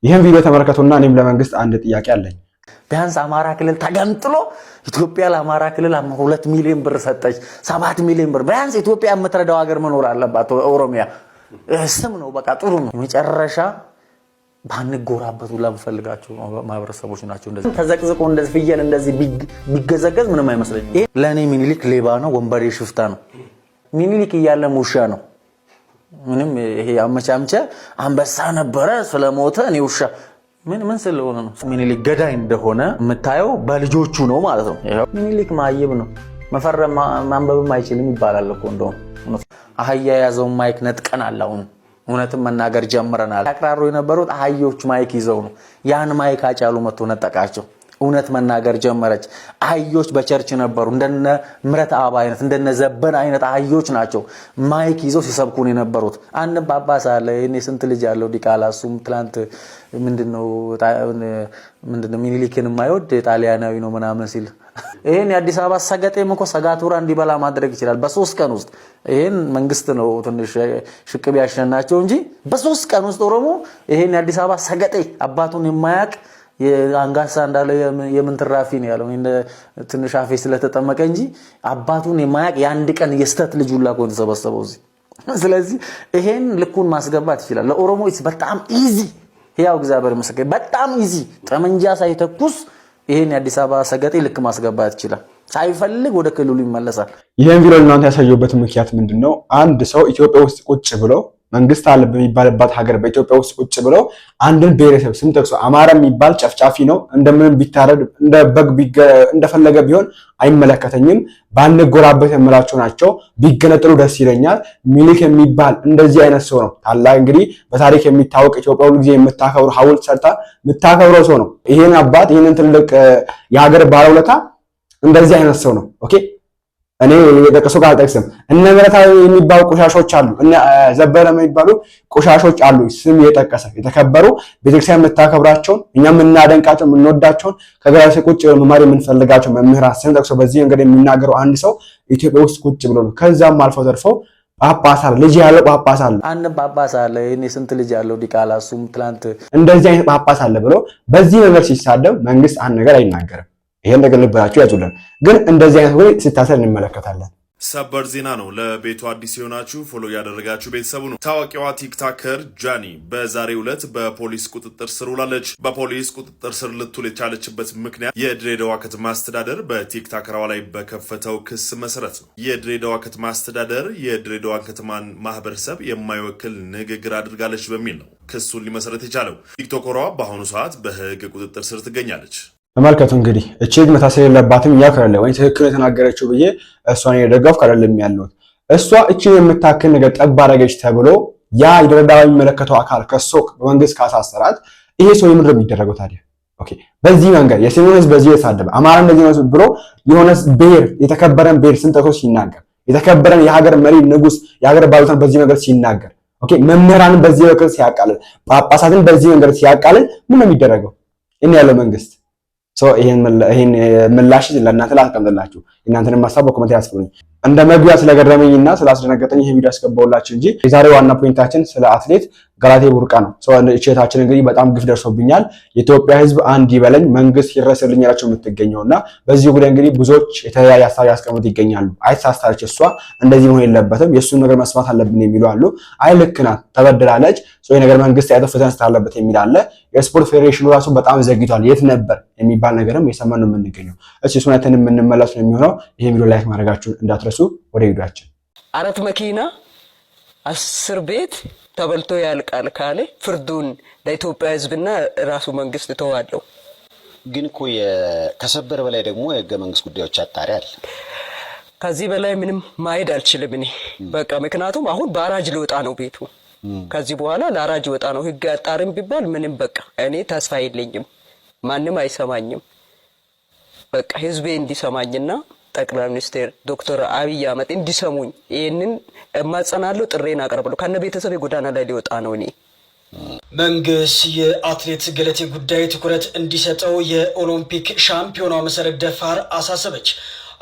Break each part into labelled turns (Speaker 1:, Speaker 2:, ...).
Speaker 1: ይሄን ቪዲዮ ተመልከቱና እኔም ለመንግስት አንድ ጥያቄ አለኝ።
Speaker 2: ቢያንስ አማራ ክልል ተገንጥሎ ኢትዮጵያ ለአማራ ክልል 2 ሚሊዮን ብር ሰጠች 7 ሚሊዮን ብር ቢያንስ ኢትዮጵያ የምትረዳው ሀገር መኖር አለባት ኦሮሚያ ስም ነው በቃ ጥሩ ነው መጨረሻ ባንጎራበቱ ለምፈልጋቸው ማህበረሰቦች ናቸው እንደዚህ ተዘቅዝቆ እንደዚህ ፍየል እንደዚህ ቢገዘገዝ ምንም አይመስለኝም ለኔ ሚኒሊክ ሌባ ነው ወንበሬ ሽፍታ ነው ሚኒሊክ እያለ ሙሻ ነው ምንም ይሄ አመቻምቸ አንበሳ ነበረ ስለሞተ እኔ ውሻ ምን ስለሆነ ነው ሚኒሊክ ገዳይ እንደሆነ የምታየው በልጆቹ ነው ማለት ነው ሚኒሊክ ማይብ ነው መፈረም ማንበብም አይችልም ይባላል እኮ እንደው አህያ ያዘው ማይክ ነጥቀን አላውን እውነትም መናገር ጀምረናል አቅራሩ የነበሩት አህዮች ማይክ ይዘው ነው ያን ማይክ አጫሉ መጥቶ ነጠቃቸው እውነት መናገር ጀመረች አህዮች በቸርች ነበሩ እንደነ ምረት አባ አይነት እንደነ ዘበን አይነት አህዮች ናቸው ማይክ ይዘው ሲሰብኩን የነበሩት አንድ ጳጳስ አለ እኔ ስንት ልጅ ያለው ዲቃላሱም ትላንት ምንድነው ሚኒሊክን የማይወድ ጣሊያናዊ ነው ምናምን ሲል ይሄን የአዲስ አበባ ሰገጤም እኮ ሰጋቱራ እንዲበላ ማድረግ ይችላል በ3 ቀን ውስጥ ይሄን መንግስት ነው ትንሽ ሽቅብ ያሸናቸው እንጂ በ3 ቀን ውስጥ ኦሮሞ ይሄን የአዲስ አበባ ሰገጤ አባቱን የማያቅ የአንጋሳ እንዳለ የምንትራፊ ነው ያለው ትንሽ አፌ ስለተጠመቀ እንጂ አባቱን የማያቅ የአንድ ቀን የስተት ልጅ ሁላ ቆን ተሰበሰበው እዚህ ስለዚህ ይሄን ልኩን ማስገባት ይችላል ለኦሮሞ በጣም ኢዚ ያው እግዚአብሔር መስገድ በጣም ኢዚ ጠመንጃ ሳይተኩስ ይሄን የአዲስ አበባ ሰገጤ ልክ ማስገባት ይችላል ሳይፈልግ ወደ ክልሉ ይመለሳል
Speaker 1: ይሄን ቪዲዮ እናንተ ያሳየውበት ምክንያት ምንድነው አንድ ሰው ኢትዮጵያ ውስጥ ቁጭ ብሎ መንግስት አለ በሚባልበት ሀገር በኢትዮጵያ ውስጥ ቁጭ ብሎ አንድን ብሔረሰብ ስም ጠቅሶ አማራ የሚባል ጨፍጫፊ ነው እንደምን ቢታረድ እንደ በግ እንደፈለገ ቢሆን አይመለከተኝም ባንጎራበት የምላቸው ናቸው ቢገነጥሉ ደስ ይለኛል ሚኒሊክ የሚባል እንደዚህ አይነት ሰው ነው ታላቅ እንግዲህ በታሪክ የሚታወቅ ኢትዮጵያ ሁሉ ጊዜ የምታከብሩ ሐውልት ሰርታ የምታከብረው ሰው ነው ይሄን አባት ይሄንን ትልቅ የሀገር ባለውለታ እንደዚህ አይነት ሰው ነው ኦኬ እኔ የጠቀሰው ጋር ጠቅሰም እነ ምረታዊ የሚባሉ ቆሻሾች አሉ እነ ዘበለ የሚባሉ ቆሻሾች አሉ ስም የጠቀሰ የተከበሩ ቤተክርስቲያን የምታከብራቸው እኛም እናደንቃቸው የምንወዳቸው ከግራሴ ቁጭ መማር የምንፈልጋቸው መምህራን ስም ጠቅሶ በዚህ እንግዲህ የሚናገረው አንድ ሰው ኢትዮጵያ ውስጥ ቁጭ ብሎ ነው ከዛም አልፎ ተርፎ ጳጳስ አለ ልጅ ያለው ጳጳስ አለ
Speaker 2: አንድ ጳጳስ አለ እኔ ስንት ልጅ ያለው ዲቃላሱም ትላንት
Speaker 1: እንደዚህ አይነት ጳጳስ አለ ብሎ በዚህ ነገር ሲሳደብ መንግስት አንድ ነገር አይናገርም ይሄን ነገር ልባችሁ ያዙልን ግን እንደዚህ አይነት ወይ ሲታሰር እንመለከታለን
Speaker 3: ሰበር ዜና ነው ለቤቱ አዲስ የሆናችሁ ፎሎ ያደረጋችሁ ቤተሰቡ ነው ታዋቂዋ ቲክቶከር ጃኒ በዛሬው ዕለት በፖሊስ ቁጥጥር ስር ውላለች በፖሊስ ቁጥጥር ስር ልትውል የቻለችበት ምክንያት የድሬዳዋ ከተማ አስተዳደር በቲክቶከሯ ላይ በከፈተው ክስ መሰረት ነው የድሬዳዋ ከተማ አስተዳደር የድሬዳዋ ከተማን ማህበረሰብ የማይወክል ንግግር አድርጋለች በሚል ነው ክሱን ሊመሰረት የቻለው ቲክቶከሯ በአሁኑ ሰዓት በህግ ቁጥጥር ስር ትገኛለች
Speaker 1: ተመልከቱ እንግዲህ እቺግ መታሰር የለባትም ያከረለ ወይ ትክክል የተናገረችው ብዬ እሷን የደገፍ ካለለም ያለው እሷ እቺን የምታክል ነገር ጠባረገች ተብሎ ያ ይደረዳው የሚመለከተው አካል ከሶክ በመንግስት ካሳሰራት ይሄ ሰው የምንድነው የሚደረገው ታዲያ ኦኬ በዚህ መንገድ የሲሞንስ በዚህ የተሳደበ አማራ እንደዚህ ነው ብሎ የሆነስ ብሔር የተከበረን ብሔር ስንጠቆ ሲናገር የተከበረን የሀገር መሪ ንጉስ የሀገር ባለስልጣን በዚህ ነገር ሲናገር ኦኬ መምህራንን በዚህ ነገር ሲያቃልል ጳጳሳትን በዚህ ነገር ሲያቃልል ምን ነው የሚደረገው እኔ ያለው መንግስት ይሄን ምላሽ ለእናንተ ላስቀምጥላችሁ እናንተንም ማሳብ በኮሜንት ያስቀምጡኝ እንደ መግቢያ ስለገረመኝና ስላስደነገጠኝ ይሄ ቪዲዮ አስገባውላችሁ እንጂ የዛሬው ዋና ፖይንታችን ስለ አትሌት ገላቴ ቡርቃ ነው እቺታችን እንግዲህ በጣም ግፍ ደርሶብኛል የኢትዮጵያ ህዝብ አንድ ይበለኝ መንግስት ይረስልኝ ያላችሁ የምትገኘውና በዚህ ጉዳይ እንግዲህ ብዙዎች የተለያየ ሐሳብ ያስቀምጡ ይገኛሉ አይሳሳች እሷ እንደዚህ መሆን የለበትም የሱን ነገር መስማት አለብን የሚሉ አሉ አይ ልክ ናት ተበድላለች ይሄ ነገር መንግስት ያጠፈተን ስታለበት የሚል አለ የስፖርት ፌዴሬሽኑ ራሱ በጣም ዘግይቷል የት ነበር የሚባል ነገርም የሰማን ነው የምንገኘው እሺ ሱናተን የምንመለስ ነው የሚሆነው ይሄ ቪዲዮ ላይክ ማድረጋችሁ እንዳትረሱ ወደ ቪዲዮአችን
Speaker 4: አራት መኪና 10 ቤት ተበልቶ ያልቃል ካለ ፍርዱን ለኢትዮጵያ ህዝብና ራሱ መንግስት ተዋለው
Speaker 5: ግን እኮ ከሰበር በላይ ደግሞ የህገ መንግስት ጉዳዮች አጣሪ አለ
Speaker 4: ከዚህ በላይ ምንም ማይድ አልችልም እኔ በቃ ምክንያቱም አሁን ባራጅ ሊወጣ ነው ቤቱ ከዚህ በኋላ ለአራጅ ወጣ ነው ህግ አጣሪም ቢባል ምንም በቃ እኔ ተስፋ የለኝም ማንንም አይሰማኝም በቃ ህዝቤ እንዲሰማኝና ጠቅላይ ሚኒስትር ዶክተር አብይ አህመድ እንዲሰሙኝ ይሄንን ማጸናለው ጥሬን አቀርባለሁ ከነ ቤተሰብ ጎዳና ላይ ሊወጣ ነው እኔ
Speaker 6: መንግስት የአትሌት ገለቴ ጉዳይ ትኩረት እንዲሰጠው የኦሎምፒክ ሻምፒዮናው መሰረት ደፋር አሳሰበች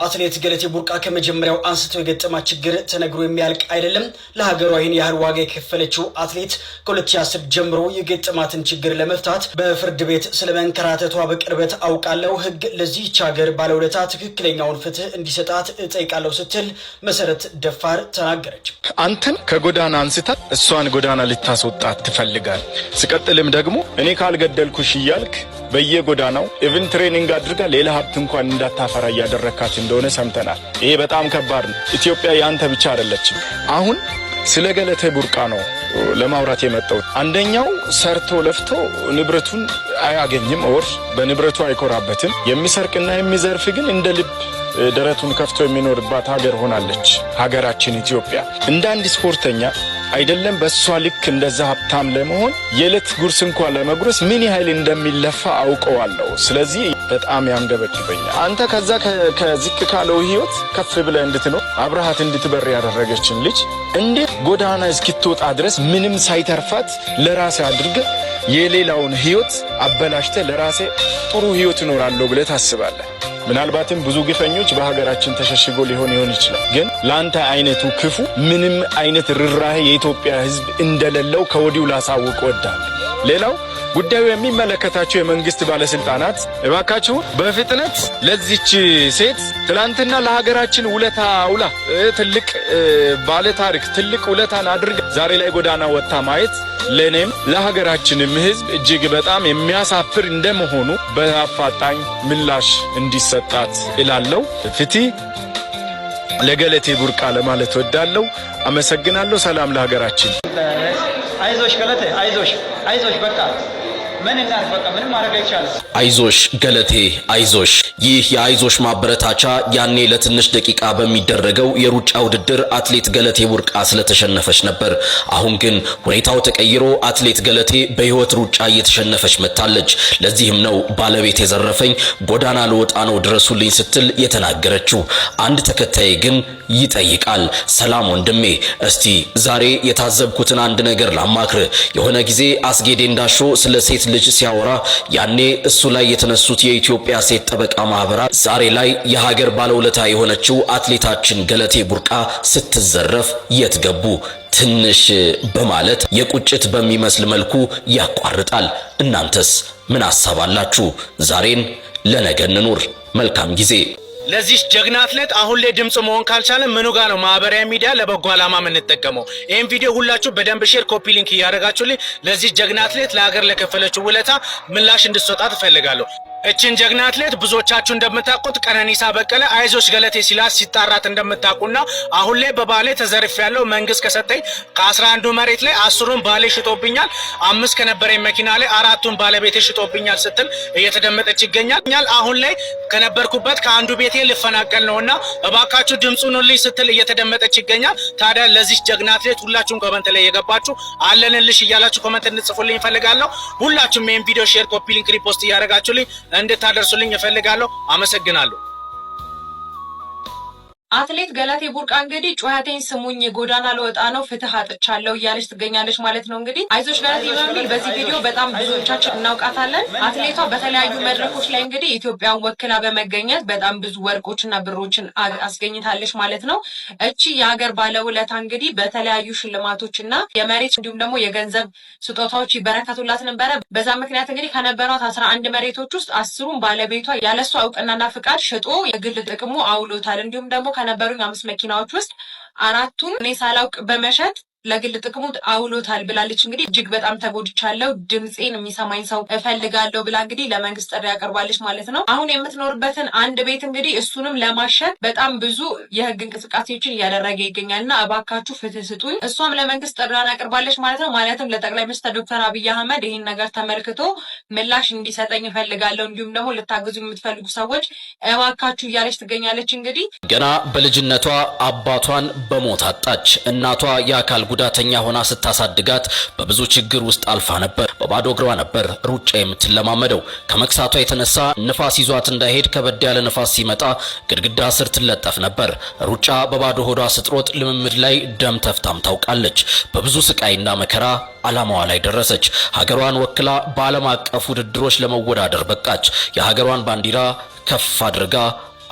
Speaker 6: አትሌት ገለቴ ቡርቃ ከመጀመሪያው አንስቶ የገጠማት ችግር ተነግሮ የሚያልቅ አይደለም። ለሀገሯ ይህን ያህል ዋጋ የከፈለችው አትሌት ከ2010 ጀምሮ የገጠማትን ችግር ለመፍታት በፍርድ ቤት ስለመንከራተቷ በቅርበት አውቃለሁ። ሕግ ለዚህች ሀገር ባለውለታ ትክክለኛውን ፍትህ እንዲሰጣት እጠይቃለሁ ስትል መሰረት ደፋር ተናገረች።
Speaker 7: አንተን ከጎዳና አንስታ እሷን ጎዳና ልታስወጣት ትፈልጋል። ስቀጥልም ደግሞ እኔ ካልገደልኩሽ እያልክ በየጎዳናው ኢቭን ትሬኒንግ አድርጋ ሌላ ሀብት እንኳን እንዳታፈራ እያደረካት እንደሆነ ሰምተናል። ይሄ በጣም ከባድ ነው። ኢትዮጵያ ያንተ ብቻ አይደለችም። አሁን ስለ ገለቴ ቡርቃ ነው ለማውራት የመጣሁት። አንደኛው ሰርቶ ለፍቶ ንብረቱን አያገኝም፣ ወር በንብረቱ አይኮራበትም። የሚሰርቅና የሚዘርፍ ግን እንደ ልብ ደረቱን ከፍቶ የሚኖርባት ሀገር ሆናለች ሀገራችን ኢትዮጵያ። እንደ አንድ ስፖርተኛ አይደለም በሷ ልክ እንደዛ ሀብታም ለመሆን የዕለት ጉርስ እንኳን ለመጉረስ ምን ያህል እንደሚለፋ አውቀዋለሁ። ስለዚህ በጣም ያንገበግበኛል። አንተ ከዛ ከዝቅ ካለው ህይወት ከፍ ብለህ እንድትኖር አብረሃት እንድትበር ያደረገችን ልጅ እንዴት ጎዳና እስኪትወጣ ድረስ ምንም ሳይተርፋት ለራሴ አድርገህ የሌላውን ህይወት አበላሽተህ ለራሴ ጥሩ ህይወት እኖራለሁ ብለህ ታስባለህ? ምናልባትም ብዙ ግፈኞች በሀገራችን ተሸሽጎ ሊሆን ይችላል። ግን ለአንተ አይነቱ ክፉ ምንም አይነት ርራሄ የኢትዮጵያ ህዝብ እንደሌለው ከወዲሁ ላሳውቅ ወዳለሁ። ሌላው ጉዳዩ የሚመለከታቸው የመንግስት ባለስልጣናት እባካችሁ በፍጥነት ለዚች ሴት ትላንትና ለሀገራችን ውለታ ውላ ትልቅ ባለ ታሪክ ትልቅ ውለታን አድርጋ ዛሬ ላይ ጎዳና ወጥታ ማየት ለኔም ለሀገራችንም ህዝብ እጅግ በጣም የሚያሳፍር እንደመሆኑ በአፋጣኝ ምላሽ እንዲሰጣት እላለሁ። ፍትህ ለገለቴ ቡርቃ ለማለት ወዳለሁ። አመሰግናለሁ። ሰላም ለሀገራችን።
Speaker 8: አይዞሽ ገለቴ፣ አይዞሽ በቃ ምን እናድርግ፣ በቃ ምንም ማድረግ አይቻልም።
Speaker 9: አይዞሽ ገለቴ አይዞሽ። ይህ የአይዞሽ ማበረታቻ ያኔ ለትንሽ ደቂቃ በሚደረገው የሩጫ ውድድር አትሌት ገለቴ ቡርቃ ስለተሸነፈች ነበር። አሁን ግን ሁኔታው ተቀይሮ አትሌት ገለቴ በህይወት ሩጫ እየተሸነፈች መጥታለች። ለዚህም ነው ባለቤት የዘረፈኝ ጎዳና ልወጣ ነው ድረሱልኝ ስትል የተናገረችው። አንድ ተከታይ ግን ይጠይቃል፣ ሰላም ወንድሜ፣ እስቲ ዛሬ የታዘብኩትን አንድ ነገር ላማክር። የሆነ ጊዜ አስጌዴ እንዳሾ ስለ ሴት ልጅ ሲያወራ ያኔ እሱ ላይ የተነሱት የኢትዮጵያ ሴት ጠበቃ ማህበራት ዛሬ ላይ የሀገር ባለውለታ የሆነችው አትሌታችን ገለቴ ቡርቃ ስትዘረፍ የት ገቡ? ትንሽ በማለት የቁጭት በሚመስል መልኩ ያቋርጣል። እናንተስ ምን አሳባላችሁ? ዛሬን ለነገ እንኑር። መልካም ጊዜ።
Speaker 10: ለዚህ ጀግና አትሌት አሁን ላይ ድምጽ መሆን ካልቻለ ምኑ ጋር ነው ማህበራዊ ሚዲያ ለበጎ ዓላማ የምንጠቀመው? ይሄን ቪዲዮ ሁላችሁ በደንብ ሼር፣ ኮፒ ሊንክ እያደረጋችሁልኝ ለዚህ ጀግና አትሌት ለሀገር ለከፈለችው ውለታ ምላሽ እንድትሰጣ ትፈልጋለሁ። እችን ጀግና አትሌት ብዙዎቻችሁ እንደምታውቁት ቀነኒሳ በቀለ አይዞሽ ገለቴ ሲላት ሲጣራት እንደምታውቁና አሁን ላይ በባሌ ተዘርፍ ያለው መንግስት ከሰጠኝ ከ11 መሬት ላይ 10ን ባሌ ሽጦብኛል፣ 5 ከነበረኝ መኪና ላይ 4ቱን ባለቤቴ ሽጦብኛል ስትል እየተደመጠች ይገኛል። አሁን ላይ ከነበርኩበት ከአንዱ ቤቴ ልፈናቀል ነውና እባካችሁ ድምጹን ሁሉ ስትል እየተደመጠች ይገኛል። ታዲያ ለዚህ ጀግና አትሌት ሁላችሁም ኮመንት ላይ የገባችሁ አለንልሽ እያላችሁ ኮመንት እንጽፉልኝ እፈልጋለሁ። ሁላችሁም ይሄን ቪዲዮ ሼር፣ ኮፒ ሊንክ፣ ሪፖስት እያደረጋችሁልኝ እንድታደርሱልኝ እፈልጋለሁ። አመሰግናለሁ።
Speaker 11: አትሌት ገለቴ ቡርቃ እንግዲህ ጩኸቴን ስሙኝ ጎዳና ልወጣ ነው ፍትህ አጥቻለሁ እያለች ትገኛለች ማለት ነው። እንግዲህ አይዞሽ ገለቴ በሚል በዚህ ቪዲዮ በጣም ብዙዎቻችን እናውቃታለን። አትሌቷ በተለያዩ መድረኮች ላይ እንግዲህ ኢትዮጵያን ወክላ በመገኘት በጣም ብዙ ወርቆችና ብሮችን አስገኝታለች ማለት ነው። እቺ የሀገር ባለውለታ እንግዲህ በተለያዩ ሽልማቶችና የመሬት እንዲሁም ደግሞ የገንዘብ ስጦታዎች ይበረከቱላት ነበረ። በዛ ምክንያት እንግዲህ ከነበሯት 11 መሬቶች ውስጥ 10ሩን ባለቤቷ ያለሷ እውቅናና ፍቃድ ሽጦ የግል ጥቅሙ አውሎታል። እንዲሁም ደግሞ ከነበሩኝ 5 መኪናዎች ውስጥ 4ቱን እኔ ሳላውቅ በመሸጥ ለግል ጥቅሙ አውሎታል ብላለች። እንግዲህ እጅግ በጣም ተጎድቻለሁ፣ ድምጼን የሚሰማኝ ሰው እፈልጋለሁ ብላ እንግዲህ ለመንግስት ጥሪ ያቀርባለች ማለት ነው። አሁን የምትኖርበትን አንድ ቤት እንግዲህ እሱንም ለማሸጥ በጣም ብዙ የህግ እንቅስቃሴዎችን እያደረገ ይገኛልና እባካችሁ ፍትህ ስጡኝ። እሷም ለመንግስት ጥሪዋን ያቀርባለች ማለት ነው። ማለትም ለጠቅላይ ሚኒስትር ዶክተር አብይ አህመድ ይህን ነገር ተመልክቶ ምላሽ እንዲሰጠኝ እፈልጋለሁ፣ እንዲሁም ደግሞ ልታግዙ የምትፈልጉ ሰዎች እባካችሁ እያለች ትገኛለች። እንግዲህ
Speaker 9: ገና በልጅነቷ አባቷን በሞት አጣች። እናቷ የአካል ጉዳተኛ ሆና ስታሳድጋት በብዙ ችግር ውስጥ አልፋ ነበር። በባዶ እግሯ ነበር ሩጫ የምትለማመደው። ከመክሳቷ የተነሳ ንፋስ ይዟት እንዳይሄድ ከበድ ያለ ንፋስ ሲመጣ ግድግዳ ስር ትለጠፍ ነበር። ሩጫ በባዶ ሆዷ ስትሮጥ ልምምድ ላይ ደም ተፍታም ታውቃለች። በብዙ ስቃይና መከራ ዓላማዋ ላይ ደረሰች። ሀገሯን ወክላ በዓለም አቀፍ ውድድሮች ለመወዳደር በቃች። የሀገሯን ባንዲራ ከፍ አድርጋ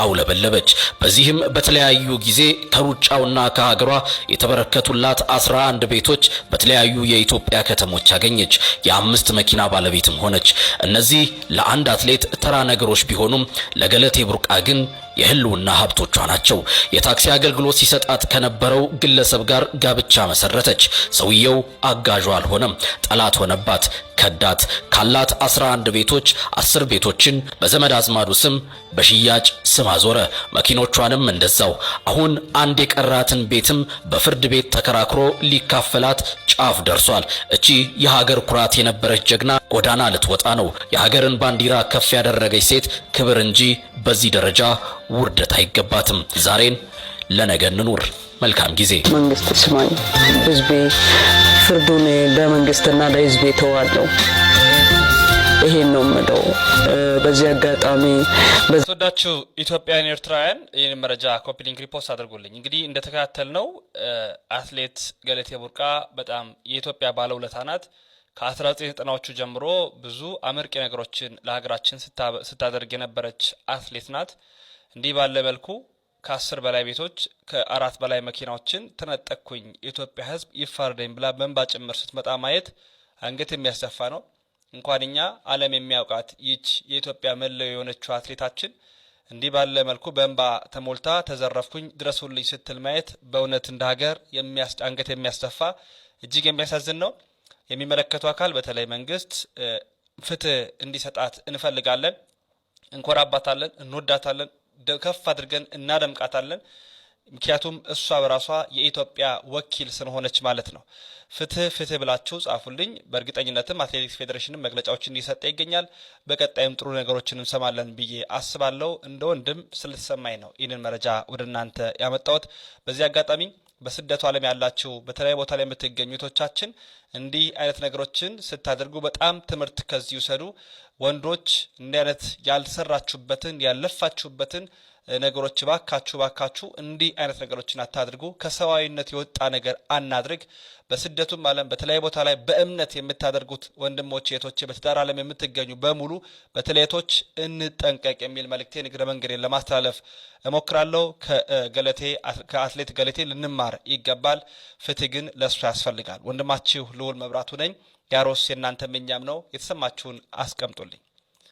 Speaker 9: አውለበለበች። በዚህም በተለያዩ ጊዜ ከሩጫውና ከሀገሯ የተበረከቱላት 11 ቤቶች በተለያዩ የኢትዮጵያ ከተሞች አገኘች። የ5 መኪና ባለቤትም ሆነች። እነዚህ ለአንድ አትሌት ተራ ነገሮች ቢሆኑም ለገለቴ ቡርቃ ግን የህልውና ሀብቶቿ ናቸው። የታክሲ አገልግሎት ሲሰጣት ከነበረው ግለሰብ ጋር ጋብቻ መሰረተች። ሰውየው አጋዧ አልሆነም፣ ጠላት ሆነባት፣ ከዳት። ካላት 11 ቤቶች 10 ቤቶችን በዘመድ አዝማዱ ስም በሽያጭ ስም አዞረ። መኪኖቿንም እንደዛው። አሁን አንድ የቀራትን ቤትም በፍርድ ቤት ተከራክሮ ሊካፈላት ጫፍ ደርሷል። እቺ የሀገር ኩራት የነበረች ጀግና ጎዳና ልትወጣ ነው። የሀገርን ባንዲራ ከፍ ያደረገች ሴት ክብር እንጂ በዚህ ደረጃ ውርደት አይገባትም። ዛሬን ለነገ እንኑር። መልካም ጊዜ።
Speaker 4: መንግስት ስማኝ፣ ህዝቤ ፍርዱን ለመንግስትና ለህዝቤ ተዋለው። ይሄን ነው የምለው። በዚህ አጋጣሚ
Speaker 12: ተወዳችሁ ኢትዮጵያውያን ኤርትራውያን ይህን መረጃ ኮፒ ሊንክ ሪፖስት አድርጎልኝ እንግዲህ እንደተከታተልነው አትሌት ገለቴ ቡርቃ በጣም የኢትዮጵያ ባለውለታ ናት። ከ1990ዎቹ ጀምሮ ብዙ አመርቂ ነገሮችን ለሀገራችን ስታደርግ የነበረች አትሌት ናት። እንዲህ ባለ መልኩ ከ10 በላይ ቤቶች ከ4 በላይ መኪናዎችን ተነጠቅኩኝ የኢትዮጵያ ህዝብ ይፋረደኝ ብላ በእንባ ጭምር ስትመጣ ማየት አንገት የሚያስደፋ ነው። እንኳንኛ ዓለም የሚያውቃት ይች የኢትዮጵያ መለዮ የሆነችው አትሌታችን እንዲህ ባለ መልኩ በእንባ ተሞልታ ተዘረፍኩኝ ድረሱልኝ ስትል ማየት በእውነት እንደ ሀገር አንገት የሚያስደፋ እጅግ የሚያሳዝን ነው። የሚመለከቱ አካል በተለይ መንግስት ፍትህ እንዲሰጣት እንፈልጋለን። እንኮራባታለን፣ እንወዳታለን፣ ከፍ አድርገን እናደምቃታለን። ምክንያቱም እሷ በራሷ የኢትዮጵያ ወኪል ስለሆነች ማለት ነው። ፍትህ ፍትህ ብላችሁ ጻፉልኝ። በእርግጠኝነትም አትሌቲክስ ፌዴሬሽንም መግለጫዎችን እየሰጠ ይገኛል። በቀጣይም ጥሩ ነገሮችን እንሰማለን ብዬ አስባለሁ። እንደ ወንድም ስለተሰማኝ ነው ይህንን መረጃ ወደ እናንተ ያመጣሁት። በዚህ አጋጣሚ በስደቱ ዓለም ያላችሁ በተለያየ ቦታ ላይ የምትገኙ እህቶቻችን እንዲህ አይነት ነገሮችን ስታደርጉ በጣም ትምህርት ከዚህ ውሰዱ። ወንዶች እንዲህ አይነት ያልሰራችሁበትን ያለፋችሁበትን ነገሮች ባካችሁ እንዲህ አይነት ነገሮችን አታድርጉ። ከሰዋዊነት የወጣ ነገር አናድርግ። በስደቱም ዓለም በተለያየ ቦታ ላይ በእምነት የምታደርጉት ወንድሞቼ እህቶቼ፣ በትዳር ዓለም የምትገኙ በሙሉ በተለያቶች እንጠንቀቅ የሚል መልእክቴን እግረ መንገዴን ለማስተላለፍ እሞክራለሁ። ከአትሌት ገለቴ ልንማር ይገባል። ፍትህ ግን ለእሱ ያስፈልጋል። ወንድማችሁ ልዑል መብራቱ ነኝ። ያሮስ የእናንተ ምኛም ነው። የተሰማችሁን አስቀምጡልኝ።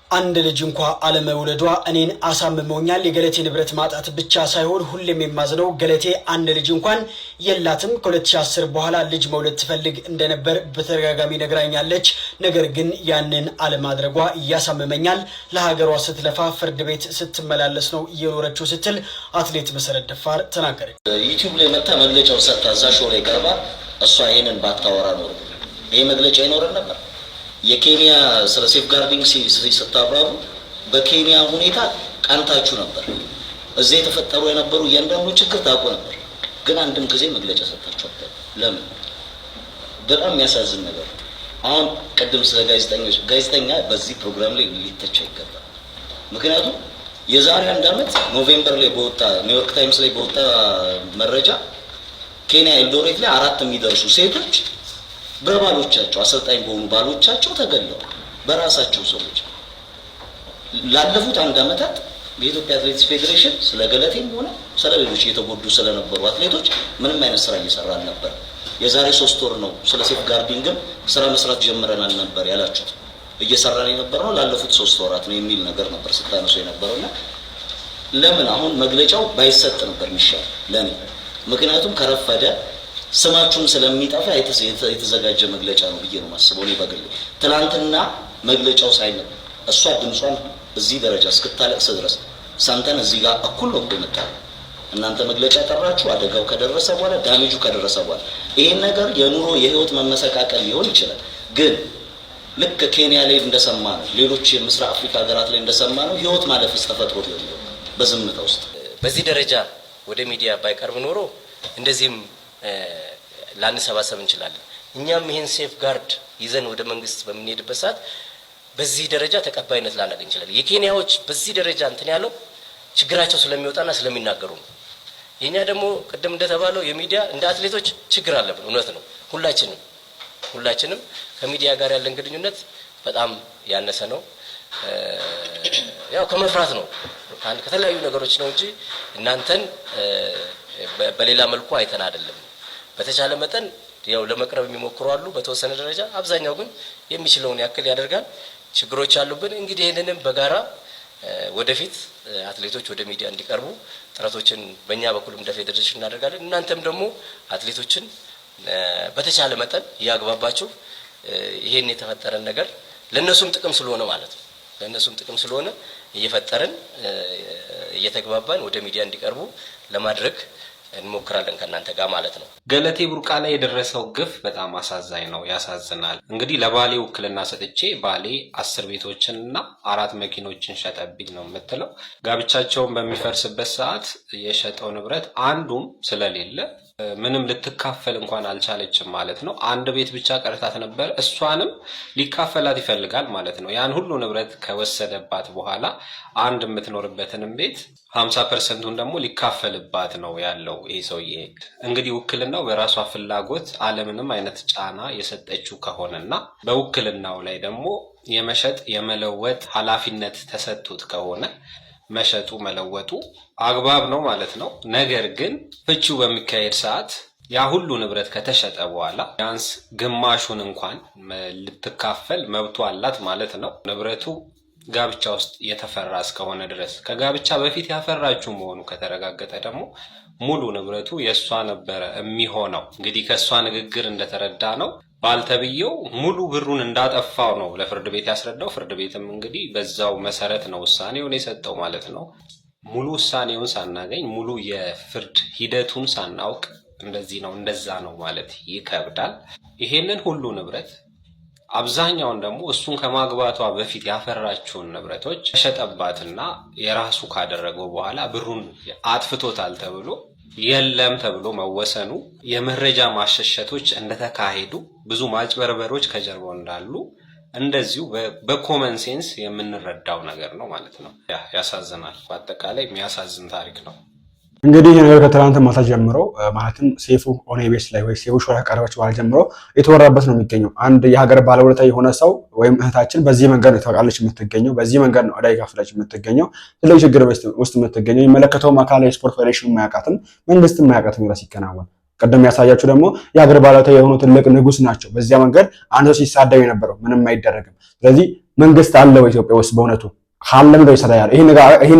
Speaker 6: አንድ ልጅ እንኳ አለመውለዷ እኔን አሳምመውኛል። የገለቴ ንብረት ማጣት ብቻ ሳይሆን ሁሌም የማዝነው ገለቴ አንድ ልጅ እንኳን የላትም። ከ2010 በኋላ ልጅ መውለድ ትፈልግ እንደነበር በተደጋጋሚ ነግራኛለች። ነገር ግን ያንን አለማድረጓ እያሳምመኛል። ለሀገሯ ስትለፋ ፍርድ ቤት ስትመላለስ ነው እየኖረችው ስትል አትሌት መሰረት ደፋር ተናገረች።
Speaker 5: ዩቲዩብ ላይ መታ መግለጫው ሰጥታ እዛ ሾው ላይ ቀርባ እሷ ይሄንን ባታወራ ኖሮ ይሄ መግለጫ ይኖረን ነበር። የኬንያ ስለ ሴፍ ጋርዲንግ ስታብራሩ በኬንያ ሁኔታ ቀንታችሁ ነበር። እዚህ የተፈጠሩ የነበሩ እያንዳንዱ ችግር ታውቁ ነበር። ግን አንድም ጊዜ መግለጫ ሰጥታችኋል። ለምን? በጣም የሚያሳዝን ነገር። አሁን ቅድም ስለ ጋዜጠኛ በዚህ ፕሮግራም ላይ ሊተቻ ይገባል። ምክንያቱም የዛሬ 1 ዓመት ኖቬምበር ላይ በወጣ ኒውዮርክ ታይምስ ላይ በወጣ መረጃ ኬንያ ኤልዶሬት ላይ 4 የሚደርሱ ሴቶች በባሎቻቸው አሰልጣኝ በሆኑ ባሎቻቸው ተገለዋል። በራሳቸው ሰዎች። ላለፉት 1 ዓመታት የኢትዮጵያ አትሌቲክስ ፌዴሬሽን ስለ ገለቴም ሆነ ስለ ሌሎች የተጎዱ ስለነበሩ አትሌቶች ምንም አይነት ስራ እየሰራ አልነበር። የዛሬ 3 ወር ነው ስለ ሴፍ ጋርዲንግም ስራ መስራት ጀምረናል ነበር ያላችሁት። እየሰራን የነበረው ላለፉት 3 ወራት ነው የሚል ነገር ነበር ስታነሱ የነበረውና ለምን አሁን መግለጫው ባይሰጥ ነበር የሚሻል ለኔ። ምክንያቱም ከረፈደ ስማችሁን ስለሚጠፋ የተዘጋጀ መግለጫ ነው ብዬ ነው ማስበው። እኔ በግሌ ትናንትና መግለጫው ሳይነብ እሷ ድምጿን እዚህ ደረጃ እስክታለቅስ ድረስ ሰምተን እዚህ ጋር እኩል ነው የመጣ። እናንተ መግለጫ ጠራችሁ፣ አደጋው ከደረሰ በኋላ ዳሜጁ ከደረሰ በኋላ ይሄን ነገር የኑሮ የህይወት መመሰቃቀል ሊሆን ይችላል። ግን ልክ ኬንያ ላይ እንደሰማ ነው፣ ሌሎች የምስራቅ አፍሪካ ሀገራት ላይ እንደሰማ ነው ህይወት ማለፍስ ተፈጥሮ ሊሆን በዝምታ ውስጥ
Speaker 13: በዚህ ደረጃ ወደ ሚዲያ ባይቀርብ ኖሮ እንደዚህም ላንሰባሰብ እንችላለን። እኛም ይሄን ሴፍ ጋርድ ይዘን ወደ መንግስት በምንሄድበት ሰዓት በዚህ ደረጃ ተቀባይነት ላናገኝ እንችላለን። የኬንያዎች በዚህ ደረጃ እንትን ያለው ችግራቸው ስለሚወጣና ስለሚናገሩ ነው። የኛ ደግሞ ቅድም እንደተባለው የሚዲያ እንደ አትሌቶች ችግር አለብን። እውነት ነው። ሁላችንም ከሚዲያ ጋር ያለን ግንኙነት በጣም ያነሰ ነው። ያው ከመፍራት ነው ከተለያዩ ነገሮች ነው እንጂ እናንተን በሌላ መልኩ አይተን አይደለም። በተቻለ መጠን ያው ለመቅረብ የሚሞክሩ አሉ በተወሰነ ደረጃ፣ አብዛኛው ግን የሚችለውን ያክል ያደርጋል። ችግሮች አሉብን። እንግዲህ ይሄንንም በጋራ ወደፊት አትሌቶች ወደ ሚዲያ እንዲቀርቡ ጥረቶችን በእኛ በኩልም እንደ ፌዴሬሽን እናደርጋለን። እናንተም ደግሞ አትሌቶችን በተቻለ መጠን ያግባባችሁ ይሄን የተፈጠረን ነገር ለነሱም ጥቅም ስለሆነ ማለት ነው ለነሱም ጥቅም ስለሆነ እየፈጠረን እየተግባባን ወደ ሚዲያ እንዲቀርቡ ለማድረግ እንሞክራለን ከናንተ ጋር ማለት ነው።
Speaker 14: ገለቴ ቡርቃ ላይ የደረሰው ግፍ በጣም አሳዛኝ ነው፣ ያሳዝናል። እንግዲህ ለባሌ ውክልና ሰጥቼ ባሌ 10 ቤቶችንና 4 መኪኖችን ሸጠብኝ ነው የምትለው። ጋብቻቸውን በሚፈርስበት ሰዓት የሸጠው ንብረት አንዱም ስለሌለ ምንም ልትካፈል እንኳን አልቻለችም ማለት ነው። አንድ ቤት ብቻ ቀርታት ነበር፣ እሷንም ሊካፈላት ይፈልጋል ማለት ነው። ያን ሁሉ ንብረት ከወሰደባት በኋላ አንድ የምትኖርበትንም ቤት 50%ን ደግሞ ሊካፈልባት ነው ያለው ይሄ ሰውዬ። እንግዲህ ውክልናው በራሷ ፍላጎት አለምንም አይነት ጫና የሰጠችው ከሆነና በውክልናው ላይ ደግሞ የመሸጥ የመለወጥ ኃላፊነት ተሰጥቶት ከሆነ መሸጡ መለወጡ አግባብ ነው ማለት ነው። ነገር ግን ፍቺው በሚካሄድ ሰዓት ያ ሁሉ ንብረት ከተሸጠ በኋላ ቢያንስ ግማሹን እንኳን ልትካፈል መብቱ አላት ማለት ነው። ንብረቱ ጋብቻ ውስጥ የተፈራ እስከሆነ ድረስ ከጋብቻ በፊት ያፈራችው መሆኑ ከተረጋገጠ ደግሞ ሙሉ ንብረቱ የሷ ነበረ የሚሆነው። እንግዲህ ከሷ ንግግር እንደተረዳ ነው ባልተብየው ሙሉ ብሩን እንዳጠፋው ነው ለፍርድ ቤት ያስረዳው። ፍርድ ቤትም እንግዲህ በዛው መሰረት ነው ውሳኔውን የሰጠው ማለት ነው። ሙሉ ውሳኔውን ሳናገኝ ሙሉ የፍርድ ሂደቱን ሳናውቅ እንደዚህ ነው እንደዛ ነው ማለት ይከብዳል። ይሄንን ሁሉ ንብረት አብዛኛውን ደግሞ እሱን ከማግባቷ በፊት ያፈራችውን ንብረቶች ሸጠባትና የራሱ ካደረገው በኋላ ብሩን አጥፍቶታል ተብሎ የለም ተብሎ መወሰኑ የመረጃ ማሸሸቶች እንደተካሄዱ ብዙ ማጭበርበሮች ከጀርባው እንዳሉ እንደዚሁ በኮመን ሴንስ የምንረዳው ነገር ነው ማለት ነው። ያሳዝናል። በአጠቃላይ የሚያሳዝን ታሪክ ነው።
Speaker 1: እንግዲህ ይህ ነገር ከትናንት ማታ ጀምሮ ማለትም ሴፉ ኦን ኢቢኤስ ላይ ወይ ሴፉ ሾው ከቀረበች በኋላ ጀምሮ የተወራበት ነው የሚገኘው። አንድ የሀገር ባለውለታ የሆነ ሰው ወይም እህታችን በዚህ መንገድ ነው ተወቃለች የምትገኘው፣ በዚህ መንገድ ነው አዳይ ካፍላች የምትገኘው፣ ትልቅ ችግር ውስጥ የምትገኘው። የሚመለከተው አካል የስፖርት ፌዴሬሽን ማያውቃትም መንግስትም ማያውቃትም ይላል ሲከናወን። ቀደም ያሳያችሁ ደግሞ የሀገር ባለውለታ የሆኑ ትልቅ ንጉስ ናቸው። በዚያ መንገድ አንድ ሰው ሲሳደብ የነበረው ምንም አይደረግም። ስለዚህ መንግስት አለ ኢትዮጵያ ውስጥ በእውነቱ ካለም ነው ይሰራያል። ይሄን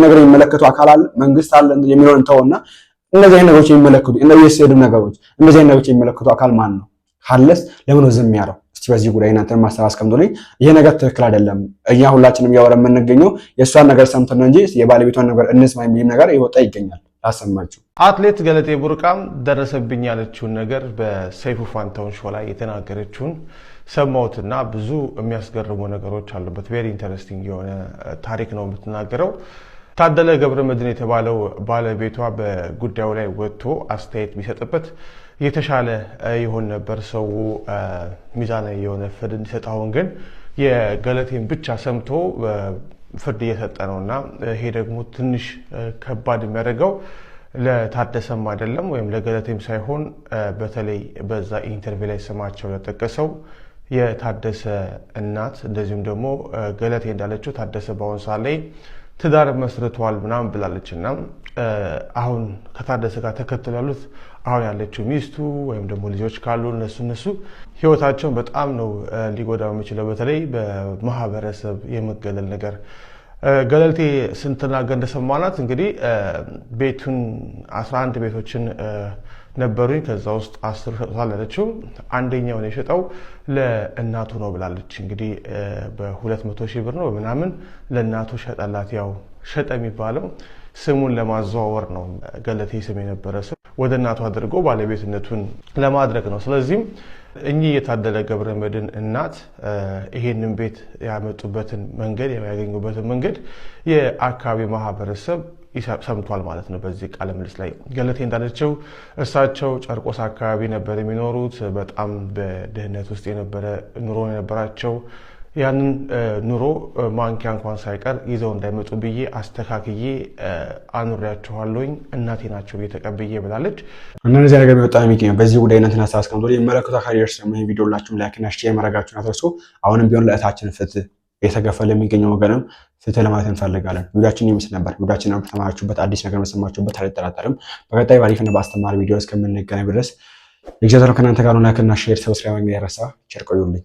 Speaker 1: ነገር የሚመለከቱ አካል አለ መንግስት አለ የሚለውን ተውና እነዚህ ነገሮች የሚመለከቱ እነዚህ የሰዱ ነገሮች እነዚህ ነገሮች የሚመለከቱ አካል ማን ነው ካለስ ለምን ነው ዝም ያለው? እስቲ በዚህ ጉዳይ እናንተን ማስተር አስቀምጡልኝ። ይሄ ነገር ትክክል አይደለም። እኛ ሁላችንም ያወራ የምንገኘው የእሷን ነገር ሰምተን እንጂ የባለቤቷን ነገር እንስማ የሚል ነገር ይወጣ ይገኛል። ላሰማችሁ።
Speaker 15: አትሌት ገለቴ ቡርቃም ደረሰብኝ ያለችውን ነገር በሰይፉ ፋንታውን ሾው ላይ የተናገረችውን ሰማሁትና ብዙ የሚያስገርሙ ነገሮች አሉበት። ቬሪ ኢንተረስቲንግ የሆነ ታሪክ ነው የምትናገረው። ታደለ ገብረመድህን የተባለው ባለቤቷ በጉዳዩ ላይ ወጥቶ አስተያየት ቢሰጥበት የተሻለ ይሆን ነበር፣ ሰው ሚዛናዊ የሆነ ፍርድ እንዲሰጥ። አሁን ግን የገለቴን ብቻ ሰምቶ ፍርድ እየሰጠ ነውና ይሄ ደግሞ ትንሽ ከባድ የሚያደርገው ለታደሰም አይደለም ወይም ለገለቴም ሳይሆን በተለይ በዛ ኢንተርቪው ላይ ስማቸው ለተጠቀሰው የታደሰ እናት እንደዚሁም ደግሞ ገለቴ እንዳለችው ታደሰ በአሁኑ ሰዓት ላይ ትዳር መስርቷል ምናምን ብላለችና አሁን ከታደሰ ጋር ተከትሎ ያሉት አሁን ያለችው ሚስቱ ወይም ደግሞ ልጆች ካሉ እነሱ ህይወታቸውን በጣም ነው ሊጎዳው የሚችለው። በተለይ በማህበረሰብ የመገለል ነገር ገለቴ ስንትናገር እንደሰማናት እንግዲህ ቤቱን 11 ቤቶችን ነበሩኝ ከዛ ውስጥ 10 ሸጧል አለችው። አንደኛውን የሸጠው ለእናቱ ነው ብላለች። እንግዲህ በ200,000 ብር ነው ምናምን ለእናቱ ሸጠላት። ያው ሸጠ የሚባለው ስሙን ለማዘዋወር ነው። ገለቴ ስም የነበረ ስም ወደ እናቱ አድርጎ ባለቤትነቱን ለማድረግ ነው። ስለዚህም እኚህ የታደለ ገብረመድህን እናት ይሄንን ቤት ያመጡበትን መንገድ ያገኙበትን መንገድ የአካባቢ ማህበረሰብ ሰምቷል ማለት ነው። በዚህ ቃለ ምልልስ ላይ ገለቴ እንዳለችው እሳቸው ጨርቆስ አካባቢ ነበር የሚኖሩት። በጣም በድህነት ውስጥ የነበረ ኑሮ የነበራቸው። ያንን ኑሮ ማንኪያ እንኳን ሳይቀር ይዘው እንዳይመጡ ብዬ አስተካክዬ አኑሪያቸዋለሁኝ እናቴ ናቸው ብዬ ተቀብዬ ብላለች።
Speaker 1: እነዚህ ነገር በጣም የሚገኘው በዚህ ጉዳይ እናንተና አስቀምጡ። የመለከቱ አካሪዎች ደግሞ ይሄን ቪዲዮ ላችሁም ላይክ እና ሼር ማድረጋችሁን አትርሱ። አሁንም ቢሆን ለእህታችን ፍትህ የተከፈለ የሚገኘው ወገንም ፍትህ ለማለት እንፈልጋለን። ቪዲዮአችን ይመስል ነበር። ቪዲዮአችንን ተማራችሁበት፣ አዲስ ነገር መሰማችሁበት አልጠራጠርም። በቀጣይ ባሪፍና በአስተማሪ ቪዲዮ እስከምንገናኝ ድረስ እግዚአብሔር ከእናንተ ጋር ነው። ላይክ እና ሼር ሰብስክራይብ ያረሳ ቸር ቆዩልኝ።